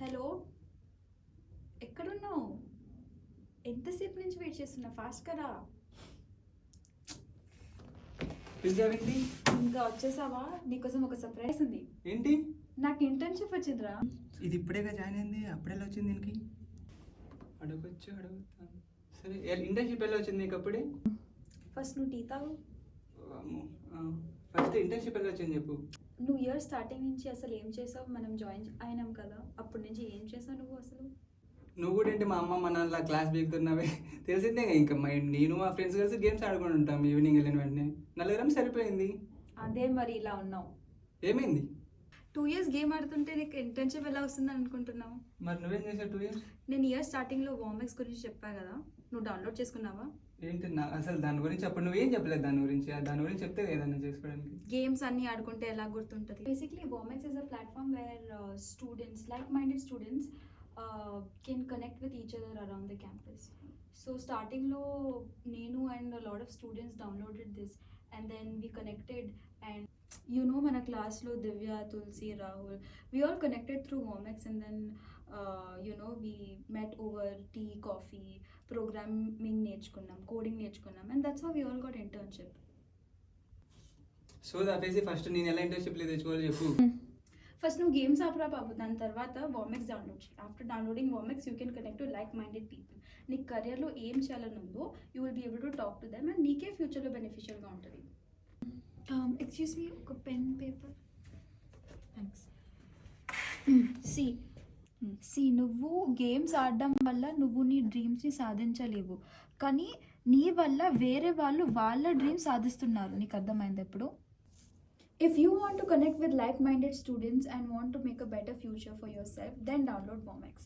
Hello, ఎక్కడున్నావు? ఎంతసేపు నుంచి వెయిట్ చేస్తున్నా, ఫాస్ట్ కదా. పిలిచావేంటి? ఇంకా వచ్చేసావా? నీకోసం ఒక సర్ప్రైజ్ ఉంది. ఏంటి? నాకు ఇంటర్న్షిప్ వచ్చిందిరా. ఇది ఇప్పుడేగా జాయిన్ అయింది, అప్పుడెలా వచ్చింది దీనికి? అడుగుతాను. సరే, ఇంటర్న్షిప్ ఎలా వచ్చింది నీకు అప్పుడే? ఫస్ట్ నువ్వు టీ తాగు. ఫస్ట్ ఇంటర్న్షిప్ ఎలా వచ్చింది చెప్పు. నువ్వు ఇయర్ స్టార్టింగ్ నుంచి అసలు ఏం చేసావు? మనం జాయిన్ అయినాం కదా, అప్పటి నుంచి ఏం చేసావు నువ్వు అసలు? నువ్వు కూడా ఏంటి మా అమ్మ మన క్లాస్ బీగుతున్నావే? తెలిసిందే ఇంకా నేను మా ఫ్రెండ్స్ కలిసి గేమ్స్ ఆడుకొని ఉంటాం ఈవినింగ్ వెళ్ళిన వెంటనే. నలుగురం సరిపోయింది. అదే మరి ఇలా ఉన్నావు. ఏమైంది? 2 years గేమ్ ఆడుతుంటే నీకు ఇంటర్న్షిప్ ఎలా వస్తుందని అనుకుంటున్నావు? మరి నువ్వేం చేసావు 2 years? నేను ఇయర్ స్టార్టింగ్లో వామెక్స్ గురించి చెప్పా కదా, నువ్వు డౌన్లోడ్ చేసుకున్నావా? ఏంటి అసలు దాని గురించి అప్పుడు నువ్వేం చెప్పలేదు దాని గురించి చెప్తే ఏదన్నా చేసుకోవడానికి. గేమ్స్ అన్ని ఆడుకుంటే ఎలా గుర్తుంటుంది? Basically Vamex is a platform where students, like minded students can connect with each other around the campus. So స్టార్టింగ్లో నేను and lot of students downloaded this and then we connected. And మన క్లాస్లో Divya, Tulasi, Rahul, we all connected through Womex, and then we met over tea, coffee, programming నేర్చుకున్నాం, coding నేర్చుకున్నాం, and that's how we all got internship. So దాపేసి first నేను ఎలా internship లేదు తెచ్చుకోవాలి చెప్పు. ఫస్ట్ నువ్వు గేమ్స్ ఆపరా బాబు, దాని తర్వాత వామెక్స్ డౌన్లోడ్ చేయి. After downloading Vamex you can connect to like minded people. నీ కెరియర్లో ఏం చేయాలని ఉందో you will be able to talk to them and నీకే ఫ్యూచర్లో బెనిఫిషియల్గా ఉంటుంది. ఎక్స్క్యూజ్ మీ, ఒక పెన్ పేపర్. థ్యాంక్స్. సి నువ్వు గేమ్స్ ఆడడం వల్ల నువ్వు నీ డ్రీమ్స్ని సాధించలేవు, కానీ నీ వల్ల వేరే వాళ్ళు వాళ్ళ డ్రీమ్స్ సాధిస్తున్నారు. నీకు అర్థమైంది ఎప్పుడు? If you want to connect with like-minded students and want to make a better future for yourself, then download Womex.